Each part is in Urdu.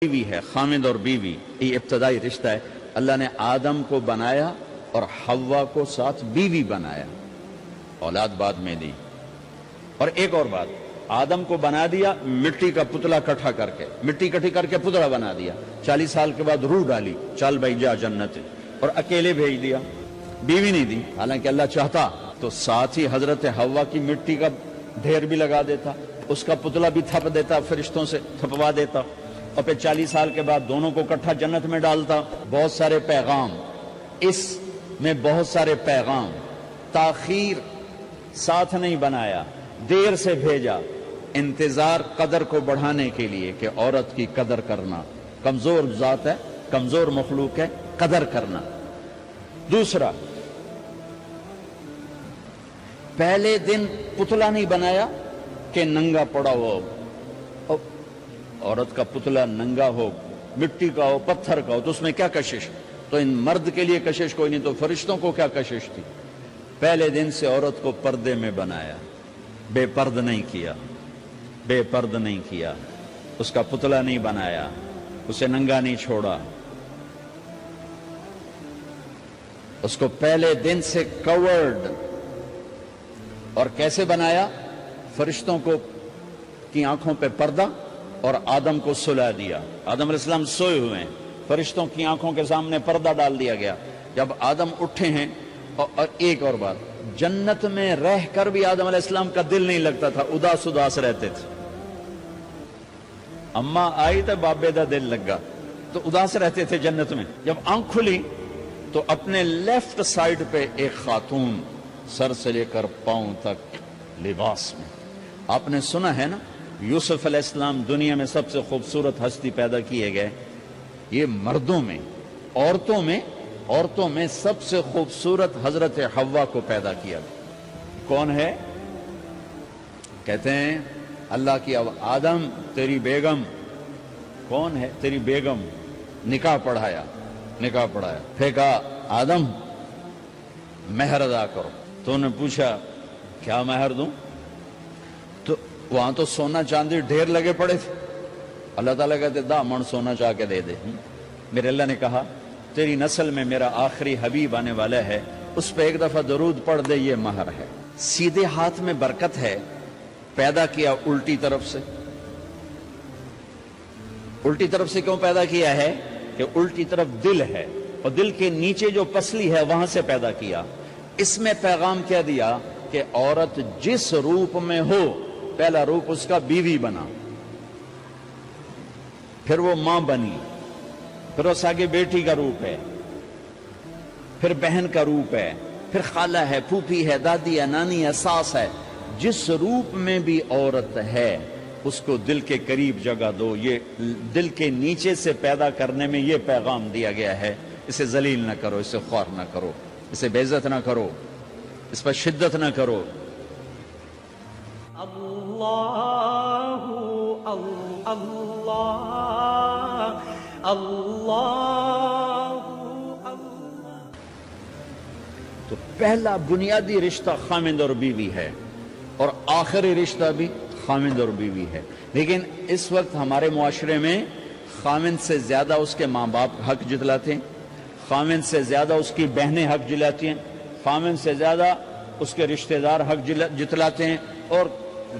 بیوی ہے، خامد اور بیوی، یہ ابتدائی رشتہ ہے۔ اللہ نے آدم کو بنایا اور حوا کو ساتھ بیوی بنایا، اولاد بعد میں دی۔ اور ایک اور بات، آدم کو بنا دیا مٹی کا پتلا اکٹھا کر کے، مٹی اکٹھی کر کے پتلا بنا دیا، 40 سال کے بعد روح ڈالی، چل بھائی جا جنت، اور اکیلے بھیج دیا، بیوی نہیں دی۔ حالانکہ اللہ چاہتا تو ساتھ ہی حضرت حوا کی مٹی کا ڈھیر بھی لگا دیتا، اس کا پتلا بھی تھپ دیتا، فرشتوں سے تھپوا دیتا، اور پھر 40 سال کے بعد دونوں کو اکٹھا جنت میں ڈالتا۔ بہت سارے پیغام، اس میں بہت سارے پیغام، تاخیر ساتھ نہیں بنایا، دیر سے بھیجا، انتظار قدر کو بڑھانے کے لیے کہ عورت کی قدر کرنا، کمزور ذات ہے، کمزور مخلوق ہے، قدر کرنا۔ دوسرا، پہلے دن پتلا نہیں بنایا کہ ننگا پڑا ہو، عورت کا پتلا ننگا ہو، مٹی کا ہو، پتھر کا ہو، تو اس میں کیا کشش؟ تو ان مرد کے لیے کشش کوئی نہیں، تو فرشتوں کو کیا کشش تھی؟ پہلے دن سے عورت کو پردے میں بنایا، بے پرد نہیں کیا، بے پرد نہیں کیا، اس کا پتلا نہیں بنایا، اسے ننگا نہیں چھوڑا، اس کو پہلے دن سے کورڈ۔ اور کیسے بنایا؟ فرشتوں کو کی آنکھوں پہ پردہ اور آدم کو سلا دیا۔ آدم علیہ السلام سوئے ہوئے ہیں، فرشتوں کی آنکھوں کے سامنے پردہ ڈال دیا گیا۔ جب آدم اٹھے ہیں، اور ایک اور بات، جنت میں رہ کر بھی آدم علیہ السلام کا دل نہیں لگتا تھا، اداس اداس رہتے تھے۔ اماں آئی تو بابے دا دل لگا، تو اداس رہتے تھے جنت میں۔ جب آنکھ کھلی تو اپنے لیفٹ سائیڈ پہ ایک خاتون، سر سے لے کر پاؤں تک لباس میں۔ آپ نے سنا ہے نا، یوسف علیہ السلام دنیا میں سب سے خوبصورت ہستی پیدا کیے گئے، یہ مردوں میں، عورتوں میں سب سے خوبصورت حضرت حوا کو پیدا کیا۔ کون ہے؟ کہتے ہیں اللہ کی آدم تیری بیگم، کون ہے تیری بیگم؟ نکاح پڑھایا، پھر کہا آدم مہر ادا کرو۔ تو انہوں نے پوچھا کیا مہر دوں؟ تو وہاں تو سونا چاندی ڈھیر لگے پڑے تھے۔ اللہ تعالیٰ کہتے دا من سونا چاہ کے دے دے۔ میرے اللہ نے کہا تیری نسل میں میرا آخری حبیب آنے والا ہے، اس پہ ایک دفعہ درود پڑھ دے، یہ مہر ہے۔ سیدھے ہاتھ میں برکت ہے، پیدا کیا الٹی طرف سے۔ الٹی طرف سے کیوں پیدا کیا ہے؟ کہ الٹی طرف دل ہے، اور دل کے نیچے جو پسلی ہے وہاں سے پیدا کیا۔ اس میں پیغام کیا دیا کہ عورت جس روپ میں ہو، پہلا روپ اس کا بیوی بنا، پھر وہ ماں بنی، پھر اس آگے بیٹی کا روپ ہے، پھر بہن کا روپ ہے، پھر خالہ ہے، پھوپھی ہے، دادی ہے، نانی ہے، ساس ہے۔ جس روپ میں بھی عورت ہے اس کو دل کے قریب جگہ دو۔ یہ دل کے نیچے سے پیدا کرنے میں یہ پیغام دیا گیا ہے، اسے ذلیل نہ کرو، اسے خوار نہ کرو، اسے بے عزت نہ کرو، اس پر شدت نہ کرو۔ اللہ اللہ اللہ۔ تو پہلا بنیادی رشتہ خامند اور بیوی ہے، اور آخری رشتہ بھی خامند اور بیوی ہے۔ لیکن اس وقت ہمارے معاشرے میں خامند سے زیادہ اس کے ماں باپ حق جتلاتے ہیں، خامند سے زیادہ اس کی بہنیں حق جلاتی ہیں، خامند سے زیادہ اس کے رشتہ دار حق جتلاتے ہیں، اور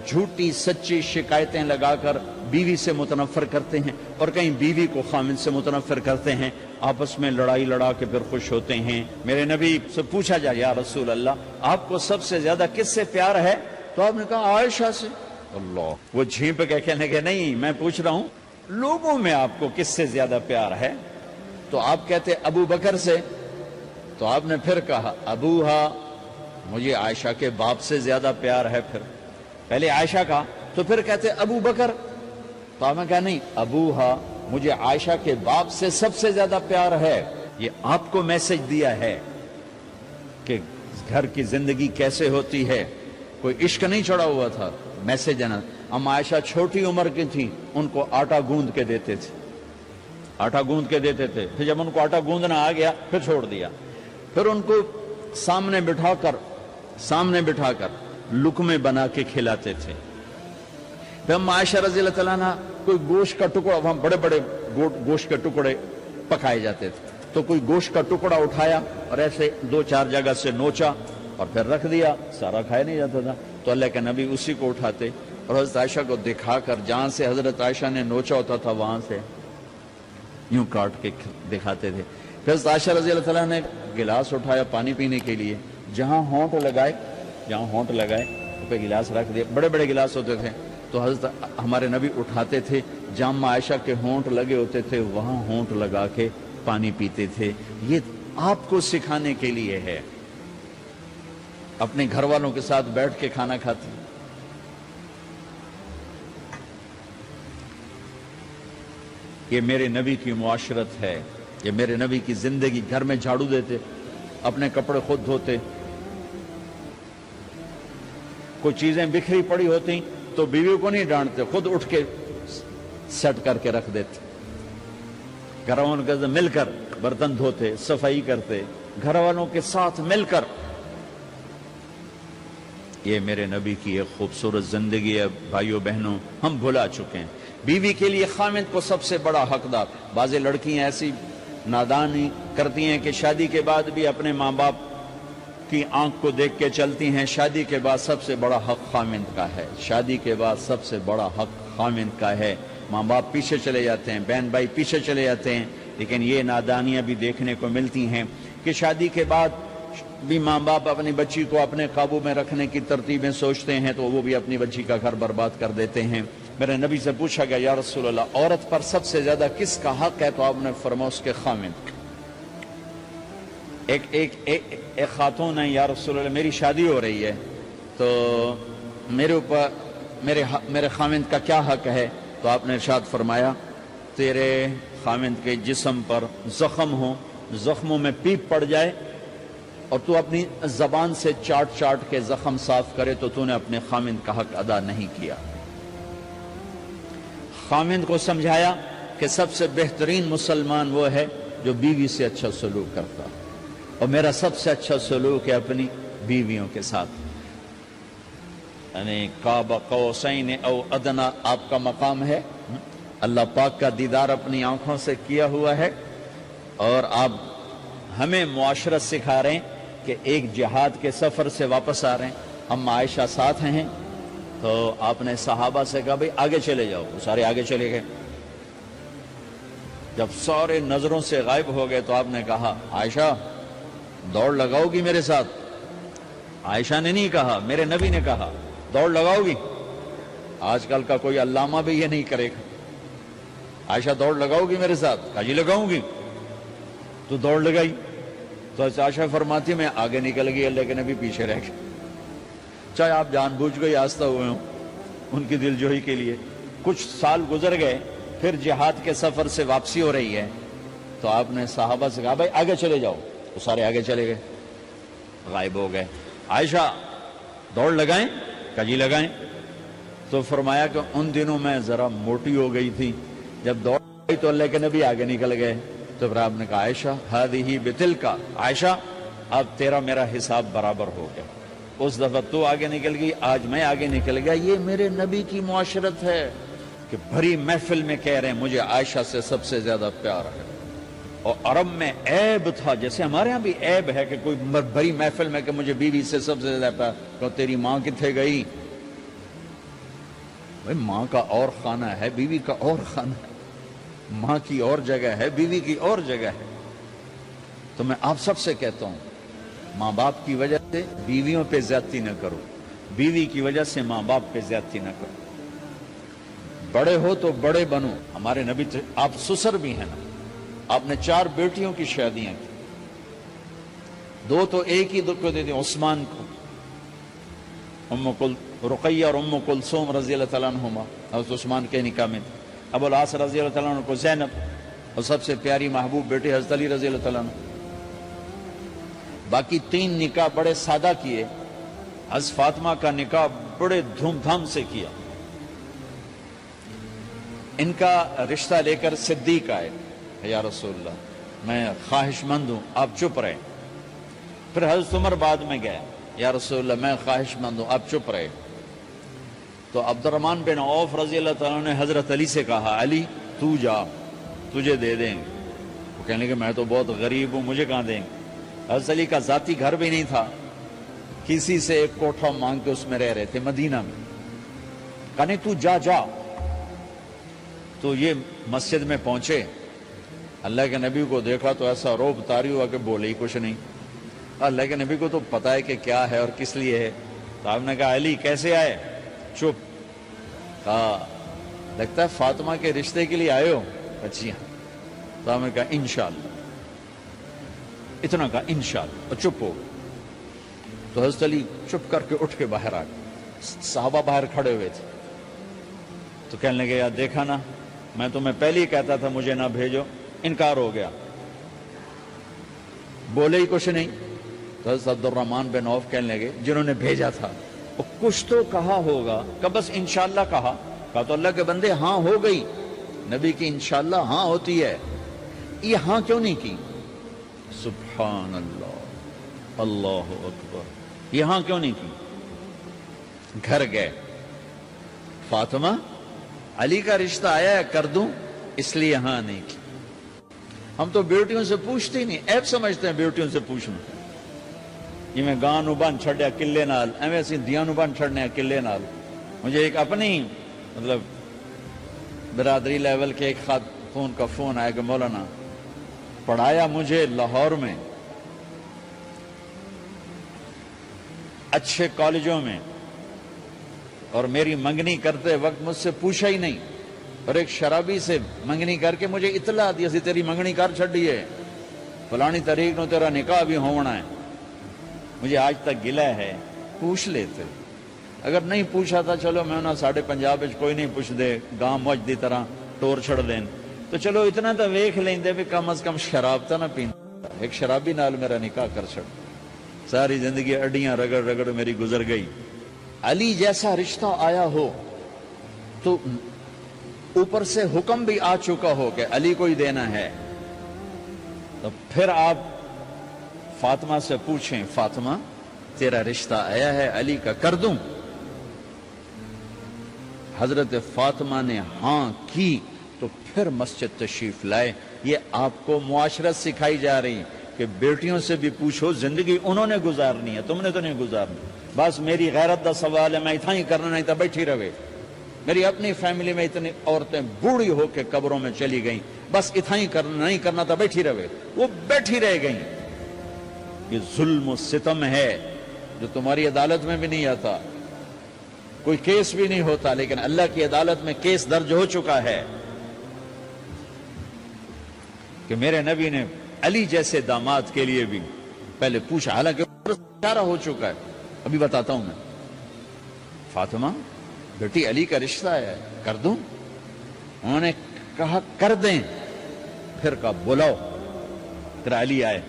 جھوٹی سچی شکایتیں لگا کر بیوی سے متنفر کرتے ہیں، اور کہیں بیوی کو خامند سے متنفر کرتے ہیں، آپس میں لڑائی لڑا کے پھر خوش ہوتے ہیں۔ میرے نبی سے پوچھا جائے یا رسول اللہ آپ کو سب سے زیادہ کس سے پیار ہے؟ تو آپ نے کہا عائشہ سے۔ اللہ، وہ جھینپ کے کہنے کے نہیں، میں پوچھ رہا ہوں لوگوں میں آپ کو کس سے زیادہ پیار ہے؟ تو آپ کہتے ابو بکر سے۔ تو آپ نے پھر کہا ابوہا، مجھے عائشہ کے باپ سے زیادہ پیار ہے۔ پھر پہلے عائشہ کا، تو پھر کہتے ابو بکر۔ تو آپ نے کہا نہیں، ابوہا، مجھے عائشہ کے باپ سے سب سے زیادہ پیار ہے۔ یہ آپ کو میسج دیا ہے کہ گھر کی زندگی کیسے ہوتی ہے، کوئی عشق نہیں چڑھا ہوا تھا، میسج ہے نا۔ ہم عائشہ چھوٹی عمر کی تھی، ان کو آٹا گوندھ کے دیتے تھے، آٹا گوندھ کے دیتے تھے، پھر جب ان کو آٹا گوندھنا آ گیا پھر چھوڑ دیا، پھر ان کو سامنے بٹھا کر لقمے بنا کے کھلاتے تھے۔ پھر ہم عائشہ رضی اللہ تعالیٰ عنہ کوئی گوشت کا ٹکڑا، وہاں بڑے بڑے گوشت کے ٹکڑے پکائے جاتے تھے، تو کوئی گوشت کا ٹکڑا اٹھایا اور ایسے 2-4 جگہ سے نوچا اور پھر رکھ دیا، سارا کھایا نہیں جاتا تھا، تو اللہ کے نبی اسی کو اٹھاتے اور حضرت عائشہ کو دکھا کر جہاں سے حضرت عائشہ نے نوچا ہوتا تھا وہاں سے یوں کاٹ کے دکھاتے تھے۔ پھر حضرت عائشہ رضی اللہ تعالیٰ نے گلاس اٹھایا پانی پینے کے لیے، جہاں ہونٹ لگائے پہ گلاس رکھ دیا، بڑے بڑے گلاس ہوتے تھے، تو حضرت ہمارے نبی اٹھاتے تھے، جہاں عائشہ کے ہونٹ لگے ہوتے تھے وہاں ہونٹ لگا کے پانی پیتے تھے۔ یہ آپ کو سکھانے کے لیے ہے، اپنے گھر والوں کے ساتھ بیٹھ کے کھانا کھاتے ہیں۔ یہ میرے نبی کی معاشرت ہے، یہ میرے نبی کی زندگی۔ گھر میں جھاڑو دیتے، اپنے کپڑے خود دھوتے، کوئی چیزیں بکھری پڑی ہوتی تو بیوی کو نہیں ڈانٹتے، خود اٹھ کے سیٹ کر کے رکھ دیتے، گھر والوں کے ساتھ مل کر برتن دھوتے، صفائی کرتے، گھر والوں کے ساتھ مل کر۔ یہ میرے نبی کی ایک خوبصورت زندگی ہے بھائیوں بہنوں، ہم بھلا چکے ہیں۔ بیوی کے لیے خامند کو سب سے بڑا حقدار۔ بعض لڑکیاں ایسی نادانی کرتی ہیں کہ شادی کے بعد بھی اپنے ماں باپ کی آنکھ کو دیکھ کے چلتی ہیں۔ شادی کے بعد سب سے بڑا حق خامند کا ہے، شادی کے بعد سب سے بڑا حق خامند کا ہے۔ ماں باپ پیچھے چلے جاتے ہیں، بہن بھائی پیچھے چلے جاتے ہیں، لیکن یہ نادانیاں بھی دیکھنے کو ملتی ہیں کہ شادی کے بعد بھی ماں باپ اپنی بچی کو اپنے قابو میں رکھنے کی ترتیبیں سوچتے ہیں تو وہ بھی اپنی بچی کا گھر برباد کر دیتے ہیں۔ میرے نبی سے پوچھا گیا یا رسول اللہ عورت پر سب سے زیادہ کس کا حق ہے؟ تو آپ نے فرمایا اس کے خامند۔ ایک خاتون ہے، یا رسول اللہ میری شادی ہو رہی ہے تو میرے اوپر میرے خامند کا کیا حق ہے؟ تو آپ نے ارشاد فرمایا تیرے خامند کے جسم پر زخم ہو، زخموں میں پیپ پڑ جائے اور تو اپنی زبان سے چاٹ کے زخم صاف کرے تو تو نے اپنے خامند کا حق ادا نہیں کیا۔ خامند کو سمجھایا کہ سب سے بہترین مسلمان وہ ہے جو بیوی سے اچھا سلوک کرتا، اور میرا سب سے اچھا سلوک ہے اپنی بیویوں کے ساتھ، یعنی قاب قوسین او ادنا آپ کا مقام ہے۔ اللہ پاک کا دیدار اپنی آنکھوں سے کیا ہوا ہے، اور آپ ہمیں معاشرت سکھا رہے ہیں کہ ایک جہاد کے سفر سے واپس آ رہے ہیں، ہم عائشہ ساتھ ہیں، تو آپ نے صحابہ سے کہا بھئی آگے چلے جاؤ، وہ سارے آگے چلے گئے۔ جب سارے نظروں سے غائب ہو گئے تو آپ نے کہا عائشہ دوڑ لگاؤ گی میرے ساتھ؟ عائشہ نے نہیں کہا، میرے نبی نے کہا دوڑ لگاؤ گی؟ آج کل کا کوئی علامہ بھی یہ نہیں کرے گا۔ عائشہ دوڑ لگاؤ گی میرے ساتھ؟ کہا جی لگاؤں گی۔ تو دوڑ لگائی تو عائشہ فرماتی میں آگے نکل گئی، اللہ کے نبی پیچھے رہ گئے، چاہے آپ جان بوجھ گئی آستہ ہوئے ہوں ان کی دل جوئی کے لیے۔ کچھ سال گزر گئے، پھر جہاد کے سفر سے واپسی ہو رہی ہے تو آپ نے صحابہ سے کہا بھائی آگے چلے جاؤ، تو سارے آگے چلے گئے، غائب ہو گئے۔ عائشہ دوڑ لگائیں؟ کہا جی لگائیں۔ تو فرمایا کہ ان دنوں میں ذرا موٹی ہو گئی تھی، جب دوڑ گئی تو اللہ کے نبی آگے نکل گئے، تو پھر آپ نے کہا عائشہ ہذہ بتلک، عائشہ اب تیرا میرا حساب برابر ہو گیا، اس دفعہ تو آگے نکل گئی، آج میں آگے نکل گیا۔ یہ میرے نبی کی معاشرت ہے کہ بھری محفل میں کہہ رہے ہیں مجھے عائشہ سے سب سے زیادہ پیار ہے۔ اور عرب میں عیب تھا، جیسے ہمارے ہاں بھی عیب ہے کہ کوئی بھری محفل میں کہ مجھے بیوی سے سب سے زیادہ پیار، کہ تیری ماں کتنے گئی؟ بھائی ماں کا اور خانہ ہے، بیوی کا اور خانہ ہے، ماں کی اور جگہ ہے، بیوی کی اور جگہ ہے۔ تو میں آپ سب سے کہتا ہوں ماں باپ کی وجہ سے بیویوں پہ زیادتی نہ کرو، بیوی کی وجہ سے ماں باپ پہ زیادتی نہ کرو۔ بڑے ہو تو بڑے بنو۔ ہمارے نبی آپ سسر بھی ہیں نا، آپ نے 4 بیٹیوں کی شادیاں کی، 2 تو ایک ہی کو دے دیں، عثمان کو، رقیہ اور ام کلثوم رضی اللہ تعالیٰ عنہما، حضرت عثمان کے نکاح میں، ابو العاص رضی اللہ تعالیٰ عنہ کو زینب، اور سب سے پیاری محبوب بیٹی حضرت علی رضی اللہ تعالیٰ عنہ۔ باقی 3 نکاح بڑے سادہ کیے، حضرت فاطمہ کا نکاح بڑے دھوم دھام سے کیا۔ ان کا رشتہ لے کر صدیق آئے، یا رسول اللہ میں خواہش مند ہوں، آپ چپ رہے۔ پھر حضرت عمر بعد میں گئے، یا رسول اللہ میں خواہش مند ہوں، آپ چپ رہے۔ تو عبد الرحمن بن عوف رضی اللہ تعالیٰ نے حضرت علی سے کہا علی تو جا، تجھے دے دیں گے۔ وہ کہنے لگے میں تو بہت غریب ہوں، مجھے کہاں دیں گے؟ حضرت علی کا ذاتی گھر بھی نہیں تھا، کسی سے ایک کوٹھا مانگ کے اس میں رہ رہے تھے مدینہ میں۔ کہنے تو جا جا۔ تو یہ مسجد میں پہنچے، اللہ کے نبی کو دیکھا تو ایسا روب طاری ہوا کہ بولے ہی کچھ نہیں۔ اللہ کے نبی کو تو پتا ہے کہ کیا ہے اور کس لیے ہے۔ تو آپ نے کہا علی کیسے آئے؟ چپ۔ کہا لگتا ہے فاطمہ کے رشتے کے لیے آئے ہو؟ جی ہاں۔ تو آپ نے کہا انشاءاللہ، اتنا کہا انشاءاللہ، اور چپ ہو۔ تو حضرت علی چپ کر کے اٹھ کے باہر آ گئے، صحابہ باہر کھڑے ہوئے تھے۔ تو کہنے لگے یار دیکھا نا، میں تمہیں پہلے ہی کہتا تھا مجھے نہ بھیجو، انکار ہو گیا، بولے ہی کچھ نہیں۔ تو حضرت عبد الرحمن بن عوف کہنے لگے جنہوں نے بھیجا تھا، وہ کچھ تو کہا ہوگا، کہ بس انشاءاللہ کہا تو اللہ کے بندے ہاں ہو گئی، نبی کی انشاءاللہ ہاں ہوتی ہے، یہ ہاں کیوں نہیں کی؟ سبحان اللہ، اللہ اکبر، یہ ہاں کیوں نہیں کی؟ گھر گئے، فاطمہ علی کا رشتہ آیا ہے کر دوں، اس لیے ہاں نہیں کی۔ ہم تو بیٹیوں سے پوچھتے ہی نہیں، عیب سمجھتے ہیں بیٹیوں سے پوچھنا۔ یہ میں گاں نو بن چھڑیا قلعے نال، ایویں اسی دیاں نو بن چھڑنے قلعے نال۔ مجھے ایک اپنی مطلب برادری لیول کے ایک خاتون کا فون آیا کہ مولانا پڑھایا مجھے لاہور میں اچھے کالجوں میں، اور میری منگنی کرتے وقت مجھ سے پوچھا ہی نہیں، اور ایک شرابی سے منگنی کر کے مجھے اطلاع دی سی تیری منگنی کر چھڑی ہے، فلانی تاریخ نو تیرا نکاح بھی ہونا ہے۔ مجھے آج تک گلہ ہے، پوچھ لیتے۔ اگر نہیں پوچھا تھا چلو میں انہاں ساڑھے پنجاب وچ کوئی نہیں پوچھ دے، گاں موج دی طرح ٹور چھڑ دین، تو چلو اتنا تو ویکھ لیندے بھی کم از کم شراب تا نہ پیندا۔ ایک شرابی نال میرا نکاح کر چھڑ، ساری زندگی اڈیاں رگڑ رگڑ میری گزر گئی۔ علی جیسا رشتہ آیا ہو تو اوپر سے حکم بھی آ چکا ہو کہ علی کو ہی دینا ہے، تو پھر آپ فاطمہ سے پوچھیں فاطمہ تیرا رشتہ آیا ہے علی کا کر دوں؟ حضرت فاطمہ نے ہاں کی تو پھر مسجد تشریف لائے۔ یہ آپ کو معاشرت سکھائی جا رہی کہ بیٹیوں سے بھی پوچھو، زندگی انہوں نے گزارنی ہے، تم نے تو نہیں گزارنی۔ بس میری غیرت دا سوال ہے، میں اتنا ہی کرنا نہیں تھا بیٹھی رہے۔ میری اپنی فیملی میں اتنی عورتیں بوڑھی ہو کے قبروں میں چلی گئیں، بس اتنا ہی کرنا نہیں کرنا تھا بیٹھی رہے، وہ بیٹھی رہ گئیں۔ یہ ظلم و ستم ہے جو تمہاری عدالت میں بھی نہیں آتا، کوئی کیس بھی نہیں ہوتا، لیکن اللہ کی عدالت میں کیس درج ہو چکا ہے کہ میرے نبی نے علی جیسے داماد کے لیے بھی پہلے پوچھا، حالانکہ اشارہ ہو چکا ہے۔ ابھی بتاتا ہوں میں۔ فاطمہ بیٹی علی کا رشتہ ہے کر دوں؟ انہوں نے کہا کر دیں۔ پھر کہا بلاؤ۔ پھر علی آئے،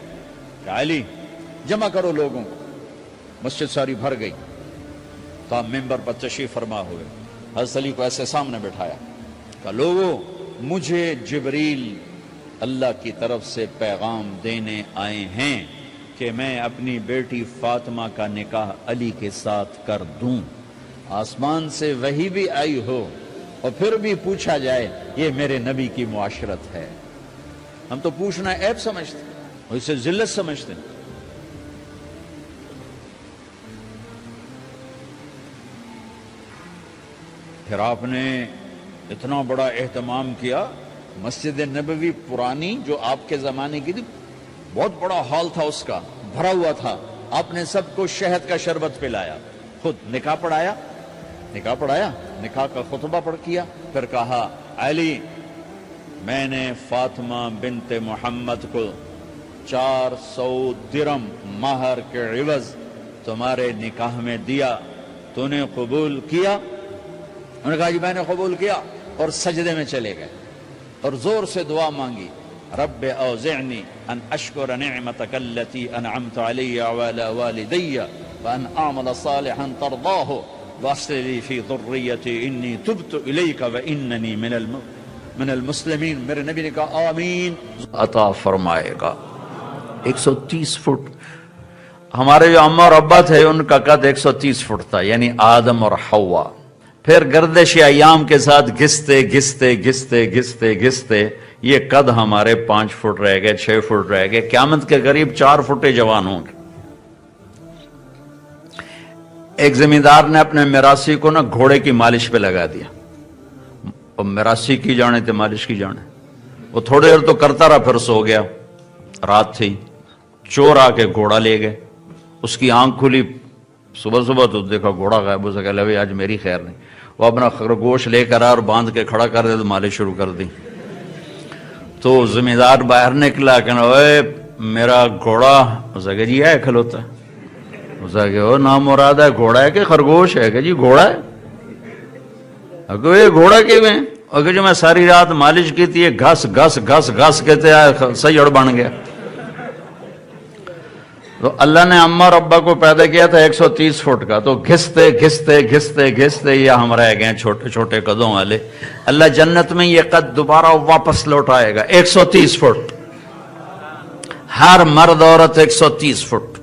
کہا علی جمع کرو لوگوں کو۔ مسجد ساری بھر گئی، تو آپ ممبر پر تشریف فرما ہوئے۔ حضرت علی کو ایسے سامنے بٹھایا، کہا لوگوں مجھے جبریل اللہ کی طرف سے پیغام دینے آئے ہیں کہ میں اپنی بیٹی فاطمہ کا نکاح علی کے ساتھ کر دوں۔ آسمان سے وحی بھی آئی ہو اور پھر بھی پوچھا جائے، یہ میرے نبی کی معاشرت ہے۔ ہم تو پوچھنا عیب سمجھتے اور اسے ذلت سمجھتے ہیں۔ پھر آپ نے اتنا بڑا اہتمام کیا، مسجد نبوی پرانی جو آپ کے زمانے کی تھی، بہت بڑا ہال تھا، اس کا بھرا ہوا تھا۔ آپ نے سب کو شہد کا شربت پلایا، خود نکاح پڑھایا، نکاح کا خطبہ پڑھ کیا، پھر کہا علی میں نے فاطمہ بنت محمد کو 400 درم مہر کے عوض تمہارے نکاح میں دیا، تو نے قبول کیا؟ انہوں نے کہا جی میں نے قبول کیا، اور سجدے میں چلے گئے اور زور سے دعا مانگی، رب اوزعنی ان اشکر نعمتک التی انعمت علی وعلی والدی وان اعمل صالحا ترضاہ واصلح لی فی ذریتی انی تبت الیک واننی من المسلمین۔ میرے نبی نے کہا آمین، عطا فرمائے گا۔ 130 فٹ ہمارے جو اماں اور ابا تھے ان کا قد 130 فٹ تھا، یعنی آدم اور حوا۔ پھر گردش ایام کے ساتھ گھستے گھستے گھستے گھستے گھستے یہ قد ہمارے 5 فٹ رہ گئے، 6 فٹ رہ گئے، قیامت کے قریب 4 فٹے جوان ہوں گے۔ ایک زمیندار نے اپنے میراثی کو نا گھوڑے کی مالش پہ لگا دیا، اور میراثی کی جانے تھے مالش کی جانے، وہ تھوڑی دیر تو کرتا رہا، پھر سو گیا، رات تھی، چور آ کے گھوڑا لے گئے، اس کی آنکھ کھلی، صبح صبح تو دیکھا گھوڑا غائب، اسے کہا لے آج میری خیر نہیں، وہ اپنا خرگوش لے کر آیا اور باندھ کے کھڑا کر دیا تو مالش شروع کر دی۔ تو زمیندار باہر نکلا، کہنا اوے میرا گھوڑا، اسے کہا جی ہے کھلوتا، اسے کہا نام مراد ہے گھوڑا ہے کہ خرگوش ہے؟ کہ جی گھوڑا ہے۔ اگر یہ گھوڑا کیوں ہے؟ اگر جو میں ساری رات مالش کی تھی، یہ گھس گھس گھس گھس کہتے ہیں سیڑ بن گیا۔ تو اللہ نے اماں اور ابا کو پیدا کیا تھا 130 فٹ کا، تو گھستے گھستے گھستے گھستے یہ ہم رہ گئے چھوٹے چھوٹے قدوں والے۔ اللہ جنت میں یہ قد دوبارہ واپس لوٹائے گا، 130 فٹ، ہر مرد عورت 130 فٹ،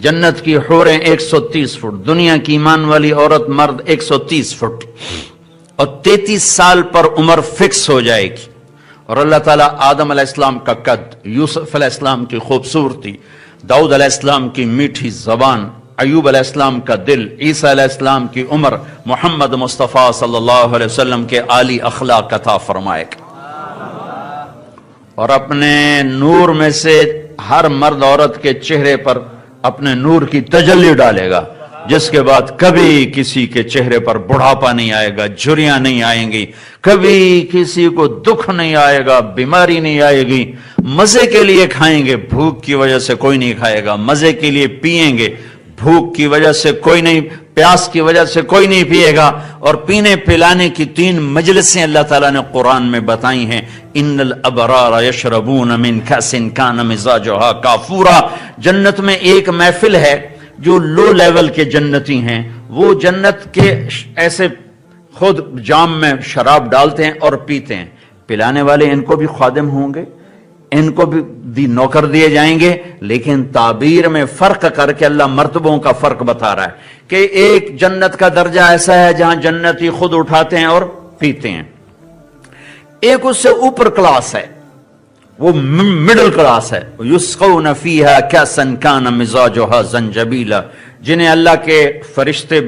جنت کی حوریں 130 فٹ، دنیا کی ایمان والی عورت مرد 130 فٹ، اور 33 سال پر عمر فکس ہو جائے گی۔ اور اللہ تعالیٰ آدم علیہ السلام کا قد، یوسف علیہ السلام کی خوبصورتی، داؤد علیہ السلام کی میٹھی زبان، ایوب علیہ السلام کا دل، عیسیٰ علیہ السلام کی عمر، محمد مصطفیٰ صلی اللہ علیہ وسلم کے عالی اخلاق عطا فرمائے گا، اور اپنے نور میں سے ہر مرد عورت کے چہرے پر اپنے نور کی تجلی ڈالے گا، جس کے بعد کبھی کسی کے چہرے پر بڑھاپا نہیں آئے گا، جھریاں نہیں آئیں گی، کبھی کسی کو دکھ نہیں آئے گا، بیماری نہیں آئے گی۔ مزے کے لیے کھائیں گے، بھوک کی وجہ سے کوئی نہیں کھائے گا، مزے کے لیے پیئیں گے، بھوک کی وجہ سے کوئی نہیں، پیاس کی وجہ سے کوئی نہیں پیے گا۔ اور پینے پلانے کی 3 مجلسیں اللہ تعالیٰ نے قرآن میں بتائی ہیں، ان الابرار یشربون من کأس کان مزاجها کافورا۔ جنت میں ایک محفل ہے، جو لو لیول کے جنتی ہیں وہ جنت کے ایسے خود جام میں شراب ڈالتے ہیں اور پیتے ہیں، پلانے والے ان کو بھی خادم ہوں گے، ان کو بھی نوکر دیے جائیں گے، لیکن تعبیر میں فرق کر کے اللہ مرتبوں کا فرق بتا رہا ہے کہ ایک جنت کا درجہ ایسا ہے جہاں جنتی خود اٹھاتے ہیں اور پیتے ہیں، ایک اس سے اوپر کلاس ہے، وہ مڈل کلاس ہے، یسقون فیہا کأسا کان مزاجها زنجبیلا، جنہیں اللہ کے فرشتے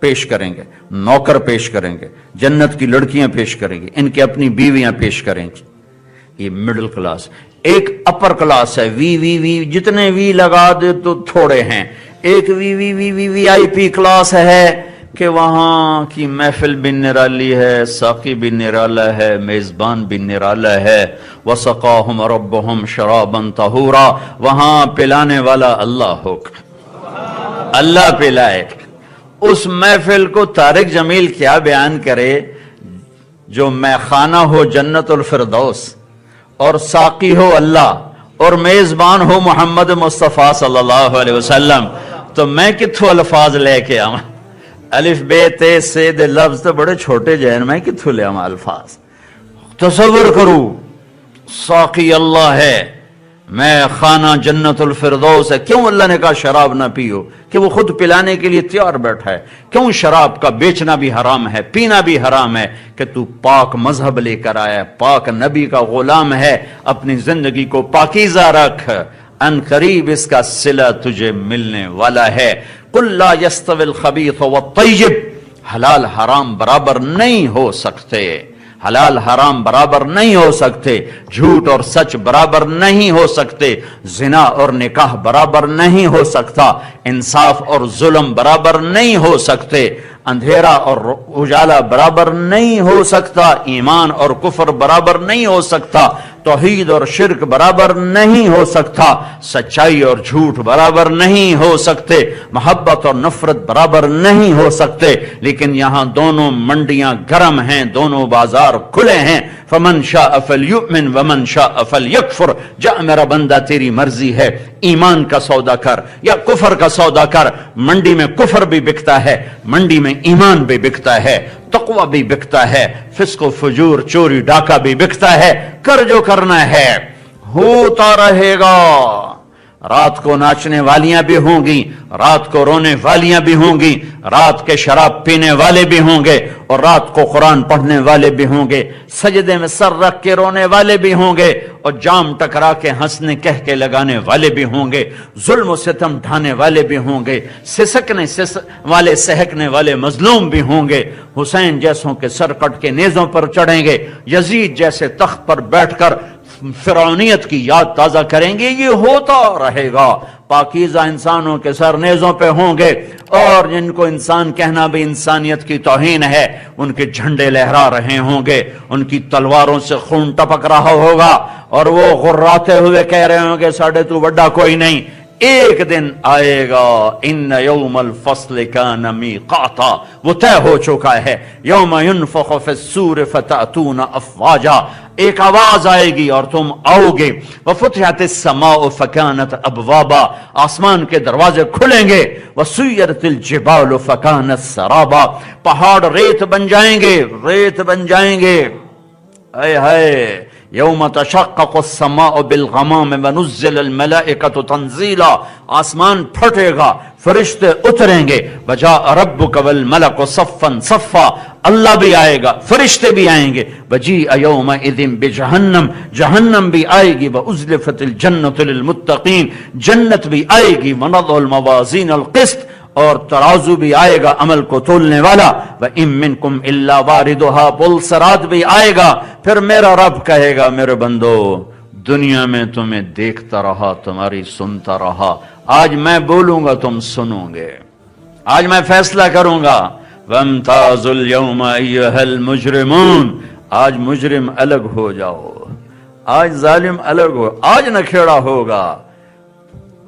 پیش کریں گے، نوکر پیش کریں گے، جنت کی لڑکیاں پیش کریں گی، ان کی اپنی بیویاں پیش کریں گی۔ یہ مڈل کلاس۔ ایک اپر کلاس ہے، وی وی وی، جتنے وی لگا دے تو تھوڑے ہیں۔ ایک وی وی وی وی وی آئی پی کلاس ہے کہ وہاں کی محفل بھی نرالی ہے، ساقی بھی نرالا ہے، میزبان بھی نرالا ہے، وَسَقَاهُمْ رَبُّهُمْ شَرَابًا طَهُورًا، وہاں پلانے والا اللہ ہوگا، اللہ پلائے۔ اس محفل کو طارق جمیل کیا بیان کرے جو میخانہ ہو جنت الفردوس، اور ساقی ہو اللہ، اور میزبان ہو محمد مصطفیٰ صلی اللہ علیہ وسلم، تو میں کتھو الفاظ لے کے آؤں؟ الف بے تے سے دے لفظ تو بڑے چھوٹے جہن میں کتھو لے آؤں الفاظ؟ تصور کرو، ساقی اللہ ہے، میں خانہ جنت الفردوس ہے۔ کیوں اللہ نے کہا شراب نہ پیو؟ کہ وہ خود پلانے کے لیے تیار بیٹھا ہے۔ کیوں شراب کا بیچنا بھی حرام ہے، پینا بھی حرام ہے؟ کہ تو پاک مذہب لے کر آیا، پاک نبی کا غلام ہے، اپنی زندگی کو پاکیزہ رکھ، ان قریب اس کا صلہ تجھے ملنے والا ہے۔ قل لا یستوی الخبیث والطیب، حلال حرام برابر نہیں ہو سکتے، حلال حرام برابر نہیں ہو سکتے، جھوٹ اور سچ برابر نہیں ہو سکتے، زنا اور نکاح برابر نہیں ہو سکتا، انصاف اور ظلم برابر نہیں ہو سکتے، اندھیرا اور اجالا برابر نہیں ہو سکتا، ایمان اور کفر برابر نہیں ہو سکتا، توحید اور شرک برابر نہیں ہو سکتا، سچائی اور جھوٹ برابر نہیں ہو سکتے، محبت اور نفرت برابر نہیں ہو سکتے، لیکن یہاں دونوں منڈیاں گرم ہیں، دونوں بازار کھلے ہیں۔ فمن شاء فلیؤمن ومن شاء فلیکفر، جا میرا بندہ تیری مرضی ہے، ایمان کا سودا کر یا کفر کا سودا کر۔ منڈی میں کفر بھی بکتا ہے، منڈی میں ایمان بھی بکتا ہے، تقوی بھی بکتا ہے، فسق و فجور چوری ڈاکہ بھی بکتا ہے۔ کر جو کرنا ہے، ہوتا رہے گا۔ رات کو ناچنے والیاں بھی ہوں گی، رات کو رونے والیاں بھی ہوں گی، رات کے شراب پینے والے بھی ہوں گے، اور رات کو قرآن پڑھنے والے بھی ہوں گے، سجدے میں سر رکھ کے رونے والے بھی ہوں گے، اور جام ٹکرا کے ہنسنے کہہ کے لگانے والے بھی ہوں گے، ظلم و ستم ڈھانے والے بھی ہوں گے، سہکنے والے مظلوم بھی ہوں گے، حسین جیسوں کے سر کٹ کے نیزوں پر چڑھیں گے، یزید جیسے تخت پر بیٹھ کر فرعونیت کی یاد تازہ کریں گے۔ یہ ہوتا رہے گا، پاکیزہ انسانوں کے سر نیزوں پہ ہوں گے، اور جن کو انسان کہنا بھی انسانیت کی توہین ہے، ان کے جھنڈے لہرا رہے ہوں گے، ان کی تلواروں سے خون ٹپک رہا ہوگا، اور وہ غراتے ہوئے کہہ رہے ہوں گے ساڑھے تو بڑا کوئی نہیں۔ ایک دن آئے گا، ان یوم الفصل کان میقاتا، وہ طے ہو چکا ہے، یوم ینفخ فی الصور فتأتون افواجا، ایک آواز آئے گی اور تم آؤ گے، وفتحت السماء فکانت ابوابا، آسمان کے دروازے کھلیں گے، وسیرت الجبال فکانت سرابا، پہاڑ ریت بن جائیں گے، ریت بن جائیں گے، اے ہائے، یوم تشقق السماء بالغمام ونزل الملائکۃ تنزیلا، آسمان پھٹے گا، فرشتے اتریں گے، وجاء ربک والملک صفا صفا، اللہ بھی آئے گا، فرشتے بھی آئیں گے، وجیء یومئذ بجہنم، جہنم بھی آئے گی، وازلفت الجنۃ للمتقین، جنت بھی آئے گی، ونضع الموازین القسط، اور ترازو بھی آئے گا عمل کو تولنے والا، وَإِن مِّنكُمْ إِلَّا وَارِدُهَا، پل صراط بھی آئے گا، پھر میرا رب کہے گا میرے بندو دنیا میں تمہیں دیکھتا رہا، تمہاری سنتا رہا، آج میں بولوں گا تم سنو گے، آج میں فیصلہ کروں گا، وَامْتَازُوا الْيَوْمَ أَيُّهَا الْمُجْرِمُونَ، آج مجرم الگ ہو جاؤ، آج ظالم الگ ہو، آج نہ کھیڑا ہوگا،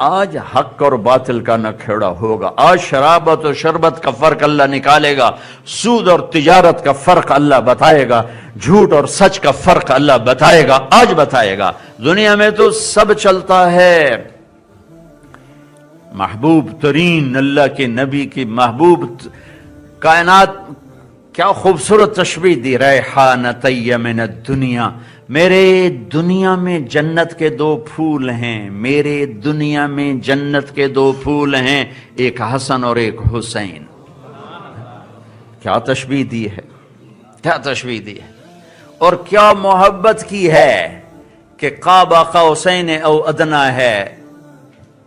آج حق اور باطل کا نہ کھیڑا ہوگا، آج شرابت و شربت کا فرق اللہ نکالے گا، سود اور تجارت کا فرق اللہ بتائے گا، جھوٹ اور سچ کا فرق اللہ بتائے گا، آج بتائے گا۔ دنیا میں تو سب چلتا ہے، محبوب ترین اللہ کے نبی کی محبوب کائنات، کیا خوبصورت تشبیہ دی، ریحانتی من الدنیا، میرے دنیا میں جنت کے دو پھول ہیں، میرے دنیا میں جنت کے دو پھول ہیں، ایک حسن اور ایک حسین۔ کیا تشبیہ دی ہے، کیا تشبیہ دی ہے، اور کیا محبت کی ہے کہ قاب قوسین او ادنا ہے،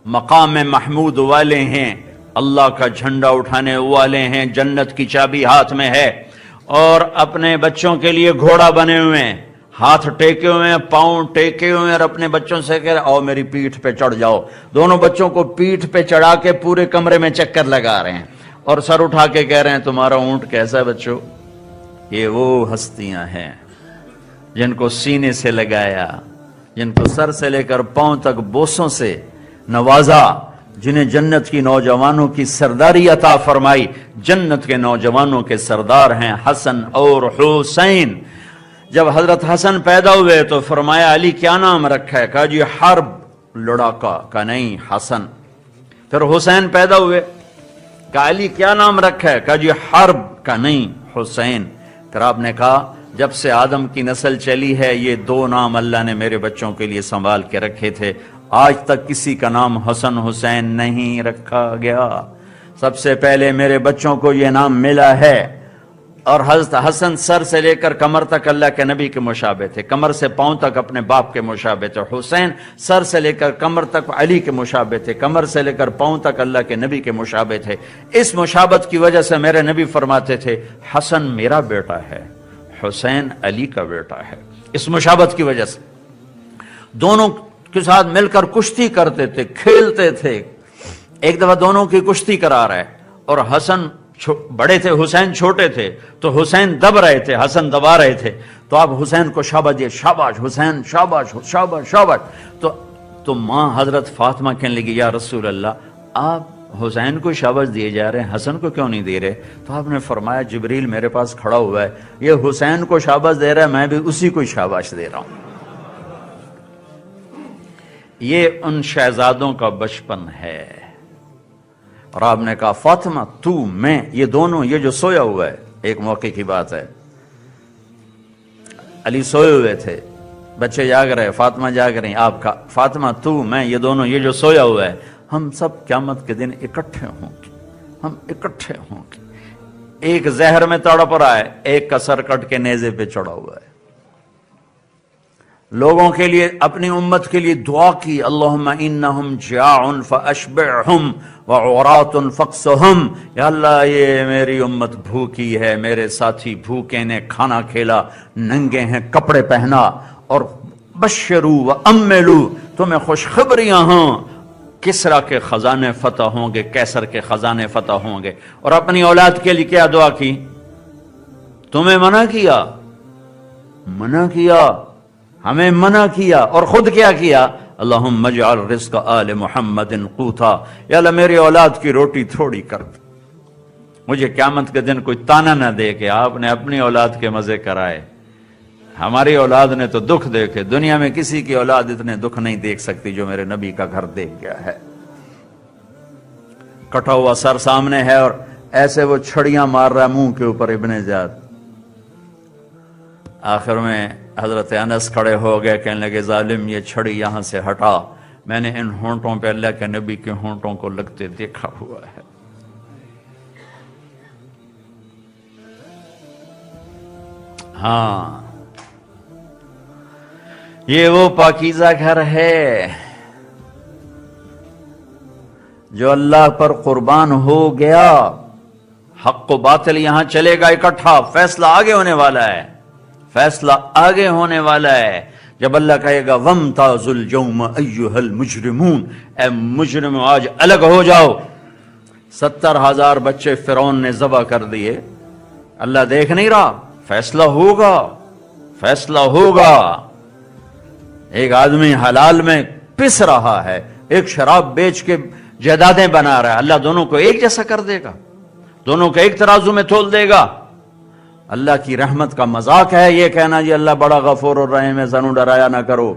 مقام محمود والے ہیں، اللہ کا جھنڈا اٹھانے والے ہیں، جنت کی چابی ہاتھ میں ہے، اور اپنے بچوں کے لیے گھوڑا بنے ہوئے ہیں، ہاتھ ٹیکے ہوئے ہیں، پاؤں ٹیکے ہوئے ہیں، اور اپنے بچوں سے کہہ رہے آؤ میری پیٹھ پہ چڑھ جاؤ، دونوں بچوں کو پیٹھ پہ چڑھا کے پورے کمرے میں چکر لگا رہے ہیں، اور سر اٹھا کے کہہ رہے ہیں تمہارا اونٹ کیسا ہے بچوں؟ یہ وہ ہستیاں ہیں جن کو سینے سے لگایا، جن کو سر سے لے کر پاؤں تک بوسوں سے نوازا، جنہیں جنت کی نوجوانوں کی سرداری عطا فرمائی، جنت کے نوجوانوں کے سردار ہیں حسن اور حسین۔ جب حضرت حسن پیدا ہوئے تو فرمایا علی کیا نام رکھا ہے؟ کہا جی حرب، لڑاکا، کہا نہیں حسن۔ پھر حسین پیدا ہوئے، کہا علی کیا نام رکھا ہے؟ کہا جی حرب، کہا نہیں حسین۔ پھر آپ نے کہا جب سے آدم کی نسل چلی ہے یہ دو نام اللہ نے میرے بچوں کے لیے سنبھال کے رکھے تھے، آج تک کسی کا نام حسن حسین نہیں رکھا گیا، سب سے پہلے میرے بچوں کو یہ نام ملا ہے۔ اور حضرت حسن سر سے لے کر کمر تک اللہ کے نبی کے مشابہ تھے، کمر سے پاؤں تک اپنے باپ کے مشابہ تھے، حسین سر سے لے کر کمر تک علی کے مشابہ تھے، کمر سے لے کر پاؤں تک اللہ کے نبی کے مشابہ تھے۔ اس مشابہت کی وجہ سے میرے نبی فرماتے تھے حسن میرا بیٹا ہے، حسین علی کا بیٹا ہے، اس مشابہت کی وجہ سے دونوں کے ساتھ مل کر کشتی کرتے تھے، کھیلتے تھے۔ ایک دفعہ دونوں کی کشتی کرا رہے، اور حسن بڑے تھے، حسین چھوٹے تھے، تو حسین دب رہے تھے، حسن دبا رہے تھے، تو آپ حسین کو شاباش دیے، شاباش حسین، شاباش شاباش شاباش۔ تو ماں حضرت فاطمہ کہنے لگی یا رسول اللہ آپ حسین کو شاباش دیے جا رہے ہیں، حسن کو کیوں نہیں دے رہے؟ تو آپ نے فرمایا جبریل میرے پاس کھڑا ہوا ہے، یہ حسین کو شاباش دے رہا ہے، میں بھی اسی کو شاباش دے رہا ہوں۔ یہ ان شہزادوں کا بچپن ہے۔ اور آپ نے کہا فاطمہ تو میں، یہ دونوں، یہ جو سویا ہوا ہے، ایک موقع کی بات ہے، علی سوئے ہوئے تھے، بچے جاگ رہے، فاطمہ جاگ رہی، آپ کا فاطمہ تو میں یہ دونوں، یہ جو سویا ہوا ہے، ہم سب قیامت کے دن اکٹھے ہوں گے، ہم اکٹھے ہوں گے۔ ایک زہر میں تڑپ رہا ہے، ایک کا سر کٹ کے نیزے پہ چڑھا ہوا ہے۔ لوگوں کے لیے، اپنی امت کے لیے دعا کی، اللہم انہم جاع فاشبعہم وعراۃ فاقسہم، یا اللہ یہ میری امت بھوکی ہے، میرے ساتھی بھوکے نے کھانا کھیلا، ننگے ہیں کپڑے پہنا، اور بشروا واملوا، تمہیں خوشخبریاں ہوں، کسرا کے خزانے فتح ہوں گے، کیسر کے خزانے فتح ہوں گے۔ اور اپنی اولاد کے لیے کیا دعا کی؟ تمہیں منع کیا، منع کیا، ہمیں منع کیا، اور خود کیا کیا؟ اللہم اجعل رزق آل محمد قوتا، یا اللہ میری اولاد کی روٹی تھوڑی کر دے، مجھے قیامت کے دن کوئی تانا نہ دے کہ آپ نے اپنی اولاد کے مزے کرائے۔ ہماری اولاد نے تو دکھ دیکھے، دنیا میں کسی کی اولاد اتنے دکھ نہیں دیکھ سکتی جو میرے نبی کا گھر دیکھ گیا ہے۔ کٹا ہوا سر سامنے ہے اور ایسے وہ چھڑیاں مار رہا ہے منہ کے اوپر ابن زیاد۔ آخر میں حضرت انس کھڑے ہو گئے، کہنے لگے ظالم یہ چھڑی یہاں سے ہٹا، میں نے ان ہونٹوں پہ اللہ کے نبی کے ہونٹوں کو لگتے دیکھا ہوا ہے۔ ہاں، یہ وہ پاکیزہ گھر ہے جو اللہ پر قربان ہو گیا۔ حق و باطل یہاں چلے گا اکٹھا، فیصلہ آگے ہونے والا ہے، فیصلہ آگے ہونے والا ہے۔ جب اللہ کہے گا وَامْتَازُوا الْيَوْمَ أَيُّهَا الْمُجْرِمُونَ، اے مجرم آج الگ ہو جاؤ۔ 70,000 بچے فرعون نے ذبح کر دیے، اللہ دیکھ نہیں رہا، فیصلہ ہوگا، فیصلہ ہوگا۔ ایک آدمی حلال میں پس رہا ہے، ایک شراب بیچ کے جائیدادیں بنا رہا ہے، اللہ دونوں کو ایک جیسا کر دے گا، دونوں کو ایک ترازو میں تول دے گا۔ اللہ کی رحمت کا مذاق ہے یہ کہنا جی اللہ بڑا غفور الرحیم ہے، سنو ڈرایا نہ کرو۔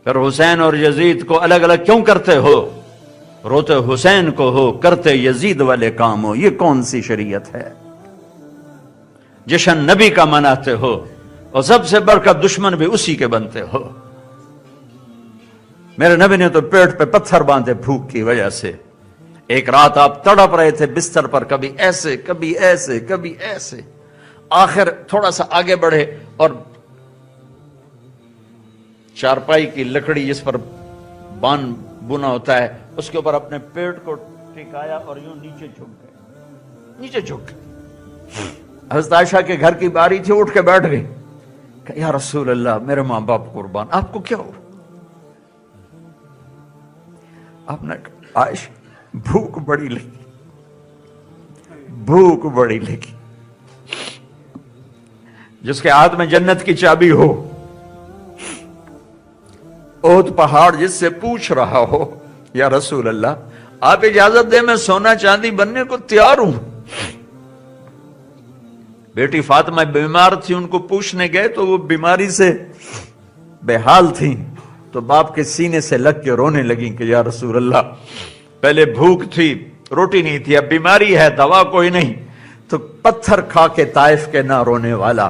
پھر حسین اور یزید کو الگ الگ کیوں کرتے ہو؟ روتے حسین کو ہو، کرتے یزید والے کام ہو، یہ کون سی شریعت ہے؟ جشن نبی کا مناتے ہو اور سب سے بڑھ کر دشمن بھی اسی کے بنتے ہو۔ میرے نبی نے تو پیٹ پہ پتھر باندھے بھوک کی وجہ سے۔ ایک رات آپ تڑپ رہے تھے بستر پر، کبھی ایسے کبھی ایسے کبھی ایسے، آخر تھوڑا سا آگے بڑھے اور چارپائی کی لکڑی جس پر بان بنا ہوتا ہے اس کے اوپر اپنے پیٹ کو ٹکایا اور یوں نیچے جھک گئے، نیچے جھک گئے۔ حضرت عائشہ کے گھر کی باری تھی، اٹھ کے بیٹھ گئی کہ یا رسول اللہ میرے ماں باپ قربان، آپ کو کیا ہو؟ آپ نے کہا عائشہ بھوک بڑی لگی، بھوک بڑی لگی۔ جس کے ہاتھ میں جنت کی چابی ہو، احد پہاڑ جس سے پوچھ رہا ہو یا رسول اللہ آپ اجازت دیں میں سونا چاندی بننے کو تیار ہوں۔ بیٹی فاطمہ بیمار تھی، ان کو پوچھنے گئے تو وہ بیماری سے بے حال تھی، تو باپ کے سینے سے لگ کے رونے لگیں کہ یا رسول اللہ پہلے بھوک تھی، روٹی نہیں تھی، اب بیماری ہے، دوا کوئی نہیں۔ تو پتھر کھا کے طائف کے نہ رونے والا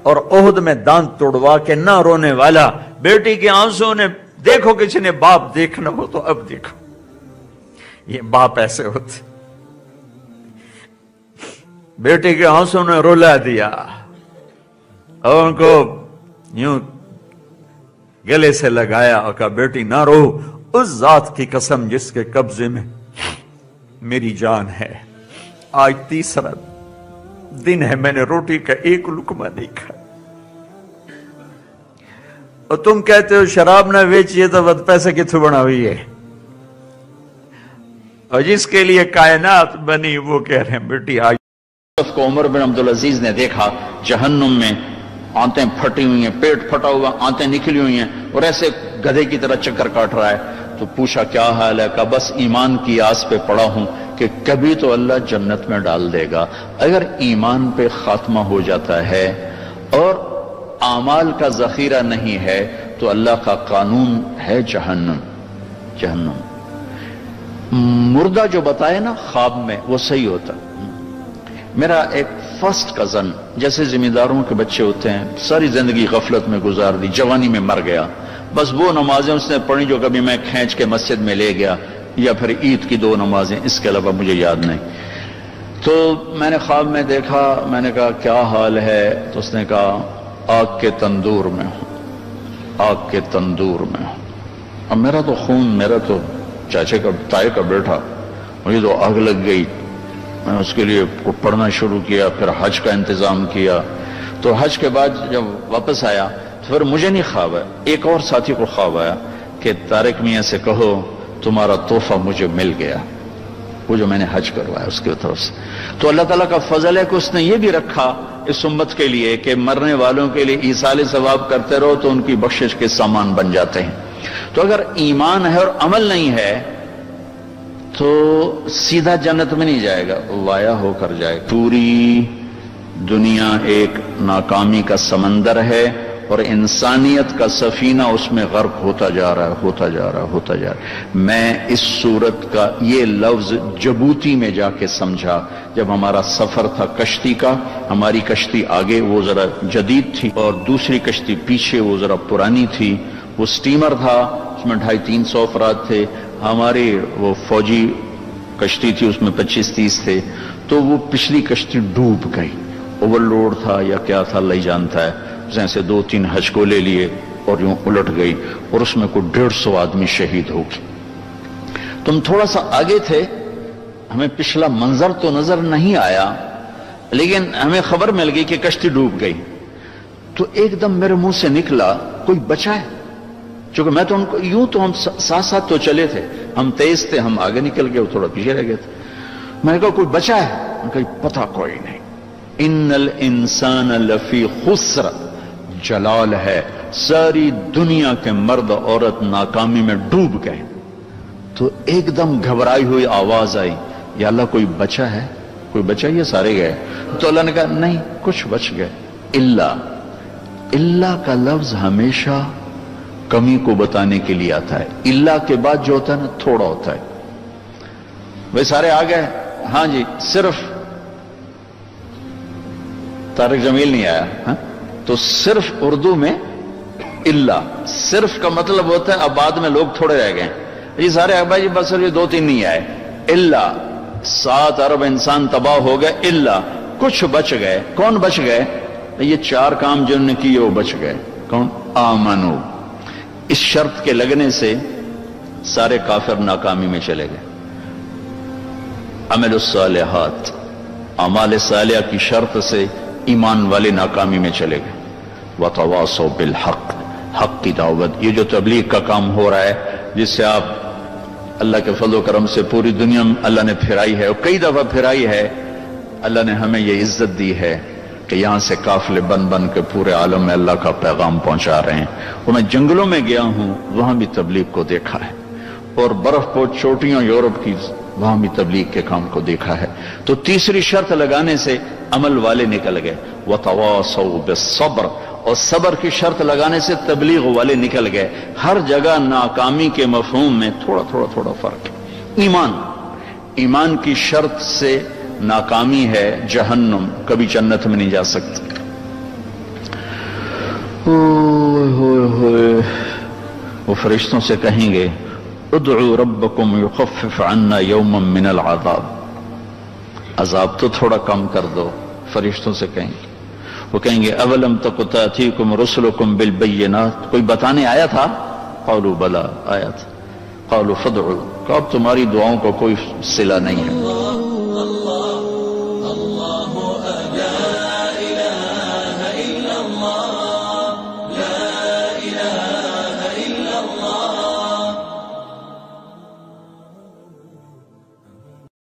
اور احد میں دانت توڑوا کے نہ رونے والا، بیٹی کے آنسوں نے دیکھو کسی نے باپ دیکھنا ہو تو اب دیکھو، یہ باپ ایسے ہوتے، بیٹی کے آنسوں نے رلا دیا اور ان کو یوں گلے سے لگایا اور کہا بیٹی نہ رو، اس ذات کی قسم جس کے قبضے میں میری جان ہے، آج تیسرا دن ہے میں نے روٹی کا ایک لقمہ نہیں کھایا، اور تم کہتے ہو شراب نہ بیچیے تو بد پیسے کتوں بنا ہوئی ہے، اور جس کے لیے کائنات بنی وہ کہہ رہے ہیں بیٹی آج کو عمر بن عبدالعزیز نے دیکھا جہنم میں آنتیں پھٹی ہوئی ہیں، پیٹ پھٹا ہوا، آنتیں نکلی ہوئی ہیں اور ایسے گدھے کی طرح چکر کاٹ رہا ہے، تو پوچھا کیا حال ہے؟ کہا بس ایمان کی آس پہ پڑا ہوں کہ کبھی تو اللہ جنت میں ڈال دے گا۔ اگر ایمان پہ خاتمہ ہو جاتا ہے اور اعمال کا ذخیرہ نہیں ہے تو اللہ کا قانون ہے جہنم۔ جہنم مردہ جو بتائے نا خواب میں وہ صحیح ہوتا۔ میرا ایک فرسٹ کزن، جیسے زمینداروں کے بچے ہوتے ہیں، ساری زندگی غفلت میں گزار دی، جوانی میں مر گیا، بس وہ نمازیں اس نے پڑھی جو کبھی میں کھینچ کے مسجد میں لے گیا، یا پھر عید کی 2 نمازیں، اس کے علاوہ مجھے یاد نہیں۔ تو میں نے خواب میں دیکھا، میں نے کہا کیا حال ہے؟ تو اس نے کہا آگ کے تندور میں ہوں، آگ کے تندور میں ہوں۔ اب میرا تو خون، میرا تو چاچے کا تائے کا بیٹا، مجھے تو آگ لگ گئی۔ میں اس کے لیے پڑھنا شروع کیا، پھر حج کا انتظام کیا۔ تو حج کے بعد جب واپس آیا تو پھر مجھے نہیں خواب آیا، ایک اور ساتھی کو خواب آیا کہ طارق میاں سے کہو تمہارا تحفہ مجھے مل گیا، وہ جو میں نے حج کروایا اس کی طرف سے۔ تو اللہ تعالیٰ کا فضل ہے کہ اس نے یہ بھی رکھا اس امت کے لیے کہ مرنے والوں کے لیے ایصال ثواب کرتے رہو تو ان کی بخشش کے سامان بن جاتے ہیں۔ تو اگر ایمان ہے اور عمل نہیں ہے تو سیدھا جنت میں نہیں جائے گا، وایا ہو کر جائے گا۔ پوری دنیا ایک ناکامی کا سمندر ہے اور انسانیت کا سفینہ اس میں غرق ہوتا جا رہا ہے، ہوتا جا رہا ہے، ہوتا جا رہا ہے۔ میں اس صورت کا یہ لفظ جبوتی میں جا کے سمجھا جب ہمارا سفر تھا کشتی کا، ہماری کشتی آگے وہ ذرا جدید تھی اور دوسری کشتی پیچھے وہ ذرا پرانی تھی۔ وہ سٹیمر تھا، اس میں 250-300 افراد تھے، ہماری وہ فوجی کشتی تھی اس میں 25-30 تھے۔ تو وہ پچھلی کشتی ڈوب گئی، اوور لوڈ تھا یا کیا تھا اللہ ہی جانتا ہے، جیسے 2-3 حج کو لے لیے اور یوں الٹ گئی اور اس میں کوئی 150 آدمی شہید ہو گئے۔ تم تھوڑا سا آگے تھے، ہمیں پچھلا منظر تو نظر نہیں آیا لیکن ہمیں خبر مل گئی کہ کشتی ڈوب گئی۔ تو ایک دم میرے منہ سے نکلا کوئی بچا ہے، چونکہ میں تو ان کو یوں تو ہم ساتھ ساتھ تو چلے تھے، ہم تیز تھے، ہم آگے نکل گئے، وہ تھوڑا پیچھے رہ گئے تھے۔ میں نے کہا کوئی بچا ہے؟ میں نے کہا پتہ کوئی نہیں۔ ان الانسان لفی خسر، جلال ہے، ساری دنیا کے مرد عورت ناکامی میں ڈوب گئے۔ تو ایک دم گھبرائی ہوئی آواز آئی، یا اللہ کوئی بچا ہے؟ کوئی بچا؟ یہ سارے گئے؟ تو اللہ نے کہا نہیں کچھ بچ گئے۔ اللہ کا لفظ ہمیشہ کمی کو بتانے کے لیے آتا ہے، اللہ کے بعد جو ہوتا ہے نا تھوڑا ہوتا ہے۔ وہ سارے آ گئے، ہاں جی، صرف طارق جمیل نہیں آیا۔ ہاں تو صرف اردو میں اللہ، صرف کا مطلب ہوتا ہے اب بعد میں لوگ تھوڑے رہ گئے، یہ سارے بھائی جی بس یہ 2-3 نہیں آئے۔ اللہ 7 ارب انسان تباہ ہو گئے، اللہ کچھ بچ گئے۔ کون بچ گئے؟ یہ 4 کام جنہوں نے کیے وہ بچ گئے۔ کون؟ آمنو، اس شرط کے لگنے سے سارے کافر ناکامی میں چلے گئے۔ عمل الصالحات، اعمال صالحہ کی شرط سے ایمان والے ناکامی میں چلے گئے۔ وتواصوا بالحق، حق کی دعوت، یہ جو تبلیغ کا کام ہو رہا ہے جس سے آپ اللہ کے فضل و کرم سے پوری دنیا میں اللہ نے پھرائی ہے اور کئی دفعہ پھرائی ہے۔ اللہ نے ہمیں یہ عزت دی ہے کہ یہاں سے قافلے بن بن کے پورے عالم میں اللہ کا پیغام پہنچا رہے ہیں۔ اور میں جنگلوں میں گیا ہوں، وہاں بھی تبلیغ کو دیکھا ہے، اور برف پوش چوٹیوں یورپ کی، وہاں بھی تبلیغ کے کام کو دیکھا ہے۔ تو تیسری شرط لگانے سے عمل والے نکل گئے، وتواصوا بالصبر، اور صبر کی شرط لگانے سے تبلیغ والے نکل گئے۔ ہر جگہ ناکامی کے مفہوم میں تھوڑا تھوڑا تھوڑا فرق ہے۔ ایمان کی شرط سے ناکامی ہے جہنم، کبھی جنت میں نہیں جا سکتے۔ وہ فرشتوں سے کہیں گے ادعوا ربکم یخفف عنا یوما من العذاب، عذاب تو تھوڑا کم کر دو۔ فرشتوں سے کہیں گے، وہ کہیں گے اولم تک تأتیکم رسلکم بالبینات، کوئی بتانے آیا تھا؟ قالوا بلا، آیا تھا۔ قالوا فادعوا، کہ اب تمہاری دعاؤں کا کوئی صلہ نہیں ہے،